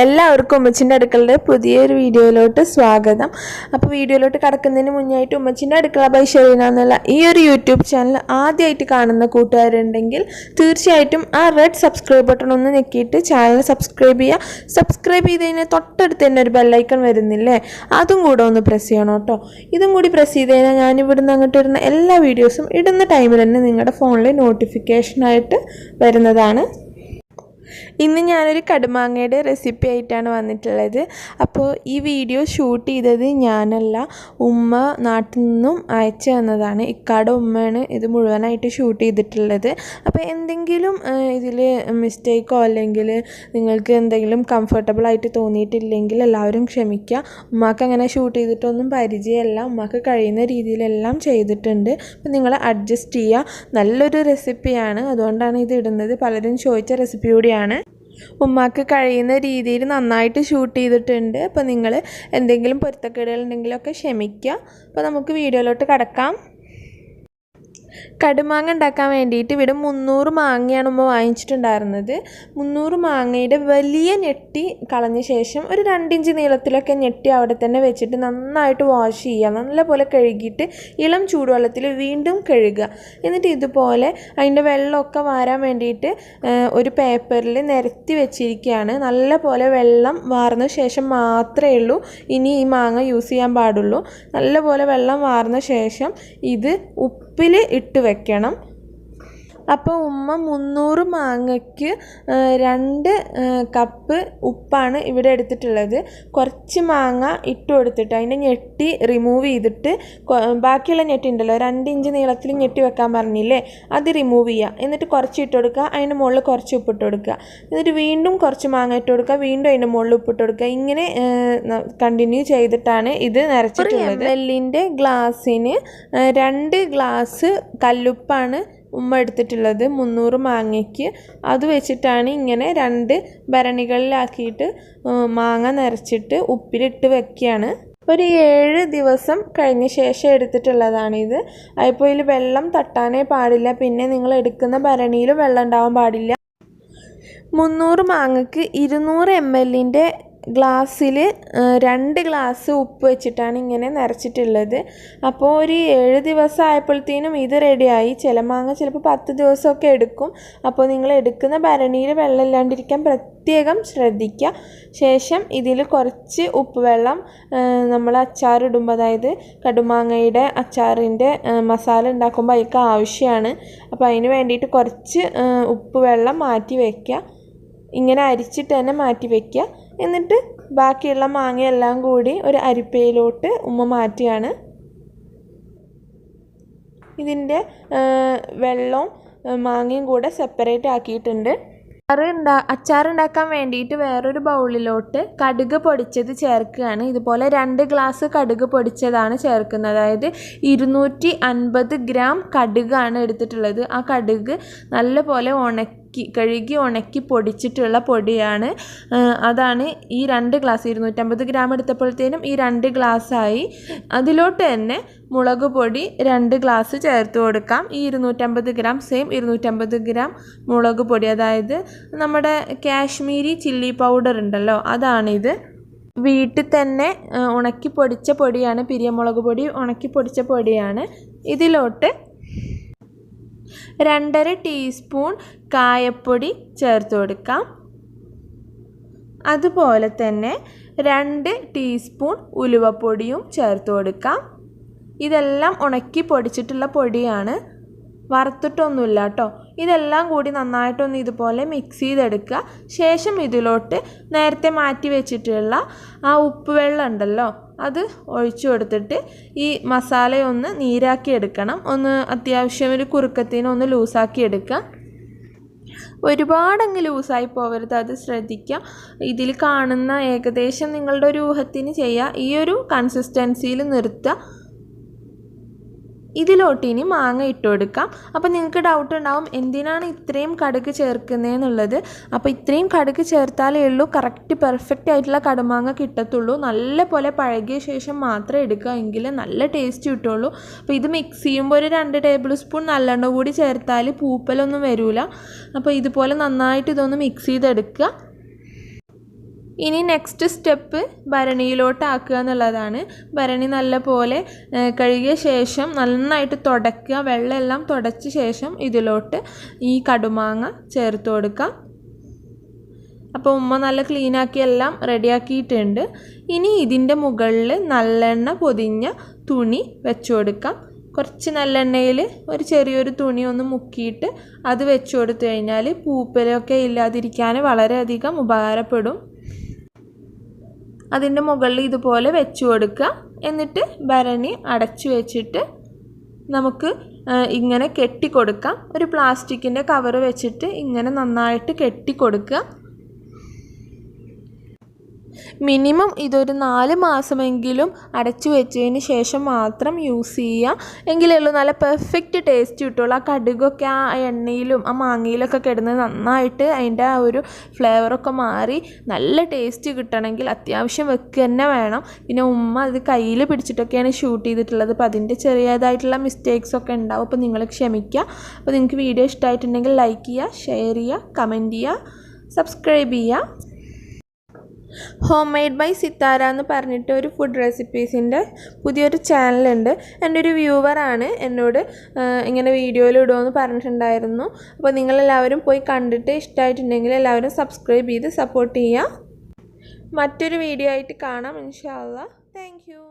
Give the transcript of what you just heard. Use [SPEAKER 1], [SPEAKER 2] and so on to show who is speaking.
[SPEAKER 1] എല്ലാവർക്കും ഉമ്മച്ചിൻ്റെ അടുക്കളയുടെ പുതിയൊരു വീഡിയോയിലോട്ട് സ്വാഗതം. അപ്പോൾ വീഡിയോയിലോട്ട് കടക്കുന്നതിന് മുന്നായിട്ട് ഉമ്മച്ചിൻ്റെ അടുക്കള ബൈ ഷെറീന എന്നുള്ള ഈ ഒരു യൂട്യൂബ് ചാനൽ ആദ്യമായിട്ട് കാണുന്ന കൂട്ടുകാരുണ്ടെങ്കിൽ തീർച്ചയായിട്ടും ആ റെഡ് സബ്സ്ക്രൈബ് ബട്ടൺ ഒന്ന് ഞെക്കിയിട്ട് ചാനൽ സബ്സ്ക്രൈബ് ചെയ്യുക. സബ്സ്ക്രൈബ് ചെയ്തതിന് തൊട്ടടുത്ത് തന്നെ ഒരു ബെല്ലൈക്കൺ വരുന്നില്ലേ, അതും കൂടെ ഒന്ന് പ്രസ് ചെയ്യണം കേട്ടോ. ഇതും കൂടി പ്രസ് ചെയ്ത് കഴിഞ്ഞാൽ ഞാൻ ഇവിടുന്ന് അങ്ങോട്ട് ഇടുന്ന എല്ലാ വീഡിയോസും ഇടുന്ന ടൈമിൽ തന്നെ നിങ്ങളുടെ ഫോണിൽ നോട്ടിഫിക്കേഷനായിട്ട് വരുന്നതാണ്. ഇന്ന് ഞാനൊരു കടുമാങ്ങയുടെ റെസിപ്പി ആയിട്ടാണ് വന്നിട്ടുള്ളത്. അപ്പോൾ ഈ വീഡിയോ ഷൂട്ട് ചെയ്തത് ഞാനല്ല, ഉമ്മ നാട്ടിൽ നിന്നും അയച്ചു തന്നതാണ്. ഇക്കാടെ ഉമ്മയാണ് ഇത് മുഴുവനായിട്ട് ഷൂട്ട് ചെയ്തിട്ടുള്ളത്. അപ്പോൾ എന്തെങ്കിലും ഇതിൽ മിസ്റ്റേക്കോ അല്ലെങ്കിൽ നിങ്ങൾക്ക് എന്തെങ്കിലും കംഫർട്ടബിൾ ആയിട്ട് തോന്നിയിട്ടില്ലെങ്കിൽ എല്ലാവരും ക്ഷമിക്കുക. ഉമ്മാക്ക് അങ്ങനെ ഷൂട്ട് ചെയ്തിട്ടൊന്നും പരിചയമല്ല, ഉമ്മാക്ക് കഴിയുന്ന രീതിയിലെല്ലാം ചെയ്തിട്ടുണ്ട്. അപ്പോൾ നിങ്ങൾ അഡ്ജസ്റ്റ് ചെയ്യുക. നല്ലൊരു റെസിപ്പിയാണ്, അതുകൊണ്ടാണ് ഇത് ഇടുന്നത്. പലരും ചോദിച്ച റെസിപ്പി കൂടിയാണ്. ഉമ്മാക്ക് കഴിയുന്ന രീതിയിൽ നന്നായിട്ട് ഷൂട്ട് ചെയ്തിട്ടുണ്ട്. അപ്പോൾ നിങ്ങൾ എന്തെങ്കിലും പൊരുത്തക്കേടുകളുണ്ടെങ്കിലൊക്കെ ക്ഷമിക്കുക. അപ്പോൾ നമുക്ക് വീഡിയോയിലോട്ട് കടക്കാം. കടുമാങ്ങ ഉണ്ടാക്കാൻ വേണ്ടിയിട്ട് ഇവിടെ 300 മാങ്ങയാണ് ഉമ്മ വാങ്ങിച്ചിട്ടുണ്ടായിരുന്നത്. 300 മാങ്ങയുടെ വലിയ ഞെട്ടി കളഞ്ഞ ശേഷം ഒരു 2 ഇഞ്ച് നീളത്തിലൊക്കെ ഞെട്ടി അവിടെ തന്നെ വെച്ചിട്ട് നന്നായിട്ട് വാഷ് ചെയ്യുക. നല്ലപോലെ കഴുകിയിട്ട് ഇളം ചൂടുവെള്ളത്തിൽ വീണ്ടും കഴുകുക. എന്നിട്ട് ഇതുപോലെ അതിൻ്റെ വെള്ളമൊക്കെ വാരാൻ വേണ്ടിയിട്ട് ഒരു പേപ്പറിൽ നിരത്തി വെച്ചിരിക്കുകയാണ്. നല്ലപോലെ വെള്ളം വാർന്ന ശേഷം മാത്രമേ ഉള്ളൂ ഇനി ഈ മാങ്ങ യൂസ് ചെയ്യാൻ പാടുള്ളൂ. നല്ലപോലെ വെള്ളം വാർന്ന ശേഷം ഇത് ഉപ്പിൽ ഇട്ട് വെക്കണം. അപ്പോൾ ഉമ്മ 300 മാങ്ങയ്ക്ക് 2 കപ്പ് ഉപ്പാണ് ഇവിടെ എടുത്തിട്ടുള്ളത്. കുറച്ച് മാങ്ങ ഇട്ട് കൊടുത്തിട്ട് അതിൻ്റെ ഞെട്ടി റിമൂവ് ചെയ്തിട്ട് ബാക്കിയുള്ള ഞെട്ടി ഉണ്ടല്ലോ 2 ഇഞ്ച് നീളത്തിൽ ഞെട്ടി വെക്കാൻ പറഞ്ഞില്ലേ, അത് റിമൂവ് ചെയ്യുക. എന്നിട്ട് കുറച്ച് ഇട്ട് കൊടുക്കുക, അതിൻ്റെ മുകളിൽ കുറച്ച് ഉപ്പിട്ട് കൊടുക്കുക. എന്നിട്ട് വീണ്ടും കുറച്ച് മാങ്ങ ഇട്ട് കൊടുക്കുക, വീണ്ടും അതിൻ്റെ മുകളിൽ ഉപ്പിട്ട് കൊടുക്കുക. ഇങ്ങനെ കണ്ടിന്യൂ ചെയ്തിട്ടാണ് ഇത് നിറച്ചിട്ടുള്ളത്. നെല്ലിൻ്റെ ഗ്ലാസ്സിന് 2 ഗ്ലാസ് കല്ലുപ്പാണ് ഉമ്മ എടുത്തിട്ടുള്ളത് 300 മാങ്ങയ്ക്ക്. അത് വെച്ചിട്ടാണ് ഇങ്ങനെ 2 ഭരണികളിലാക്കിയിട്ട് മാങ്ങ നിറച്ചിട്ട് ഉപ്പിലിട്ട് വെക്കുകയാണ്. ഒരു 7 ദിവസം കഴിഞ്ഞ ശേഷം എടുത്തിട്ടുള്ളതാണിത്. അപ്പോൾ ഇതിൽ വെള്ളം തട്ടാനേ പാടില്ല. പിന്നെ നിങ്ങൾ എടുക്കുന്ന ഭരണിയിൽ വെള്ളം ഉണ്ടാവാൻ പാടില്ല. 300 മാങ്ങയ്ക്ക് 200 ml ഗ്ലാസ്സിൽ 2 ഗ്ലാസ് ഉപ്പ് വെച്ചിട്ടാണ് ഇങ്ങനെ നിറച്ചിട്ടുള്ളത്. അപ്പോൾ ഒരു 7 ദിവസം ആയപ്പോഴത്തേനും ഇത് റെഡിയായി. ചില മാങ്ങ ചിലപ്പോൾ 10 ദിവസമൊക്കെ എടുക്കും. അപ്പോൾ നിങ്ങൾ എടുക്കുന്ന ഭരണിയിൽ വെള്ളം ഇല്ലാണ്ടിരിക്കാൻ പ്രത്യേകം ശ്രദ്ധിക്കുക. ശേഷം ഇതിൽ കുറച്ച് ഉപ്പ് വെള്ളം നമ്മൾ അച്ചാർ ഇടുമ്പോൾ, അതായത് കടുമാങ്ങയുടെ അച്ചാറിൻ്റെ മസാല ഉണ്ടാക്കുമ്പോൾ അതിലേക്ക് ആവശ്യമാണ്. അപ്പോൾ അതിന് വേണ്ടിയിട്ട് കുറച്ച് ഉപ്പ് വെള്ളം മാറ്റി വയ്ക്കുക. ഇങ്ങനെ അരിച്ചിട്ട് തന്നെ മാറ്റി വയ്ക്കുക. എന്നിട്ട് ബാക്കിയുള്ള മാങ്ങയെല്ലാം കൂടി ഒരു അരിപ്പയിലോട്ട് ഉമ്മ മാറ്റിയാണ്. ഇതിൻ്റെ വെള്ളവും മാങ്ങയും കൂടെ സെപ്പറേറ്റ് ആക്കിയിട്ടുണ്ട്. അച്ചാർ ഉണ്ടാക്കാൻ വേണ്ടിയിട്ട് വേറൊരു ബൗളിലോട്ട് കടുക് പൊടിച്ചത് ചേർക്കുകയാണ്. ഇതുപോലെ 2 ഗ്ലാസ് കടുക് പൊടിച്ചതാണ് ചേർക്കുന്നത്. അതായത് 250 ഗ്രാം കടുകാണ് എടുത്തിട്ടുള്ളത്. ആ കടുക് നല്ലപോലെ കഴുകി ഉണക്കി പൊടിച്ചിട്ടുള്ള പൊടിയാണ്. അതാണ് ഈ 2 ഗ്ലാസ് 250 ഗ്രാം എടുത്തപ്പോഴത്തേനും ഈ 2 ഗ്ലാസ്സായി. അതിലോട്ട് തന്നെ മുളക് പൊടി 2 ഗ്ലാസ് ചേർത്ത് കൊടുക്കാം. ഈ 250 ഗ്രാം സെയിം 250 ഗ്രാം മുളക് പൊടി, അതായത് നമ്മുടെ കാശ്മീരി ചില്ലി പൗഡർ ഉണ്ടല്ലോ, അതാണിത്. വീട്ടിൽ തന്നെ ഉണക്കി പൊടിച്ച പൊടിയാണ്, പിരിയമുളക് പൊടി ഉണക്കി പൊടിച്ച പൊടിയാണ്. ഇതിലോട്ട് 2.5 ടീസ്പൂൺ കായപ്പൊടി ചേർത്ത് കൊടുക്കാം. അതുപോലെ തന്നെ 2 ടീസ്പൂൺ ഉലുവപ്പൊടിയും ചേർത്ത് കൊടുക്കാം. ഇതെല്ലാം ഉണക്കി പൊടിച്ചിട്ടുള്ള പൊടിയാണ്, വറുത്തിട്ടൊന്നുമില്ല കേട്ടോ. ഇതെല്ലാം കൂടി നന്നായിട്ടൊന്ന് ഇതുപോലെ മിക്സ് ചെയ്തെടുക്കുക. ശേഷം ഇതിലോട്ട് നേരത്തെ മാറ്റി വെച്ചിട്ടുള്ള ആ ഉപ്പ് വെള്ളം ഉണ്ടല്ലോ, അത് ഒഴിച്ചു കൊടുത്തിട്ട് ഈ മസാലയൊന്ന് നീരാക്കി എടുക്കണം. ഒന്ന് അത്യാവശ്യം ഒരു കുറുക്കത്തിന് ഒന്ന് ലൂസാക്കി എടുക്കുക. ഒരുപാടങ്ങ് ലൂസായി പോകരുത്, അത് ശ്രദ്ധിക്കുക. ഇതിൽ കാണുന്ന ഏകദേശം നിങ്ങളുടെ ഒരു ഊഹത്തിന് ചെയ്യുക. ഈ ഒരു കൺസിസ്റ്റൻസിയിൽ നിർത്തുക. ഇതിലോട്ട് ഇനി മാങ്ങ ഇട്ട് കൊടുക്കാം. അപ്പോൾ നിങ്ങൾക്ക് ഡൗട്ട് ഉണ്ടാവും എന്തിനാണ് ഇത്രയും കടുക് ചേർക്കുന്നതെന്നുള്ളത്. അപ്പോൾ ഇത്രയും കടുക് ചേർത്താലേ ഉള്ളൂ കറക്റ്റ് പെർഫെക്റ്റ് ആയിട്ടുള്ള കടുമാങ്ങ കിട്ടത്തുള്ളൂ. നല്ല പോലെ പഴകിയ ശേഷം മാത്രം എടുക്കുക, എങ്കിൽ നല്ല ടേസ്റ്റ് കിട്ടുള്ളൂ. അപ്പോൾ ഇത് മിക്സ് ചെയ്യുമ്പോൾ ഒരു 2 ടേബിൾ സ്പൂൺ നല്ലെണ്ണ കൂടി ചേർത്താൽ പൂപ്പലൊന്നും വരില്ല. അപ്പോൾ ഇതുപോലെ നന്നായിട്ട് ഇതൊന്ന് മിക്സ് ചെയ്തെടുക്കുക. ഇനി നെക്സ്റ്റ് സ്റ്റെപ്പ് ഭരണിയിലോട്ട് ആക്കുക എന്നുള്ളതാണ്. ഭരണി നല്ല പോലെ കഴുകിയ ശേഷം നന്നായിട്ട് തുടയ്ക്കുക. വെള്ളമെല്ലാം തുടച്ച ശേഷം ഇതിലോട്ട് ഈ കടുമാങ്ങ ചേർത്ത് കൊടുക്കാം. അപ്പോൾ ഉമ്മ നല്ല ക്ലീനാക്കി എല്ലാം റെഡിയാക്കിയിട്ടുണ്ട്. ഇനി ഇതിൻ്റെ മുകളിൽ നല്ലെണ്ണ പൊതിഞ്ഞ തുണി വെച്ച് കൊടുക്കാം. കുറച്ച് നല്ലെണ്ണയിൽ ഒരു ചെറിയൊരു തുണി ഒന്ന് മുക്കിയിട്ട് അത് വെച്ച് കൊടുത്തു കഴിഞ്ഞാൽ പൂപ്പലൊക്കെ ഇല്ലാതിരിക്കാൻ വളരെയധികം ഉപകാരപ്പെടും. അതിൻ്റെ മുകളിൽ ഇതുപോലെ വെച്ച് കൊടുക്കുക. എന്നിട്ട് ഭരണി അടച്ചു വെച്ചിട്ട് നമുക്ക് ഇങ്ങനെ കെട്ടിക്കൊടുക്കാം. ഒരു പ്ലാസ്റ്റിക്കിൻ്റെ കവർ വെച്ചിട്ട് ഇങ്ങനെ നന്നായിട്ട് കെട്ടിക്കൊടുക്കുക. മിനിമം ഇതൊരു 4 മാസമെങ്കിലും അടച്ചു വെച്ചതിന് ശേഷം മാത്രം യൂസ് ചെയ്യുക. എങ്കിലേ ഉള്ളൂ നല്ല പെർഫെക്റ്റ് ടേസ്റ്റ് കിട്ടുള്ളൂ. ആ കടുകൊക്കെ ആ എണ്ണയിലും ആ മാങ്ങയിലൊക്കെ കിടന്ന് നന്നായിട്ട് അതിൻ്റെ ആ ഒരു ഫ്ലേവറൊക്കെ മാറി നല്ല ടേസ്റ്റ് കിട്ടണമെങ്കിൽ അത്യാവശ്യം വെക്കുക തന്നെ വേണം. പിന്നെ ഉമ്മ അത് കയ്യിൽ പിടിച്ചിട്ടൊക്കെയാണ് ഷൂട്ട് ചെയ്തിട്ടുള്ളത്. അപ്പോൾ അതിൻ്റെ ചെറിയതായിട്ടുള്ള മിസ്റ്റേക്സൊക്കെ ഉണ്ടാവും. അപ്പോൾ നിങ്ങൾ ക്ഷമിക്കുക. അപ്പോൾ നിങ്ങൾക്ക് വീഡിയോ ഇഷ്ടമായിട്ടുണ്ടെങ്കിൽ ലൈക്ക് ചെയ്യുക, ഷെയർ ചെയ്യുക, കമൻറ്റ് ചെയ്യുക, സബ്സ്ക്രൈബ് ചെയ്യുക. ഹോം മെയ്ഡ് ബൈ സിത്താര എന്ന് പറഞ്ഞിട്ട് ഒരു ഫുഡ് റെസിപ്പീസിൻ്റെ പുതിയൊരു ചാനലുണ്ട്. എൻ്റെ ഒരു വ്യൂവറാണ് എന്നോട് ഇങ്ങനെ വീഡിയോയിൽ ഇടുമെന്ന് പറഞ്ഞിട്ടുണ്ടായിരുന്നു. അപ്പോൾ നിങ്ങളെല്ലാവരും പോയി കണ്ടിട്ട് ഇഷ്ടമായിട്ടുണ്ടെങ്കിൽ എല്ലാവരും സബ്സ്ക്രൈബ് ചെയ്ത് സപ്പോർട്ട് ചെയ്യുക. മറ്റൊരു വീഡിയോ ആയിട്ട് കാണാം ഇൻഷാ അല്ലാഹ്. Thank you.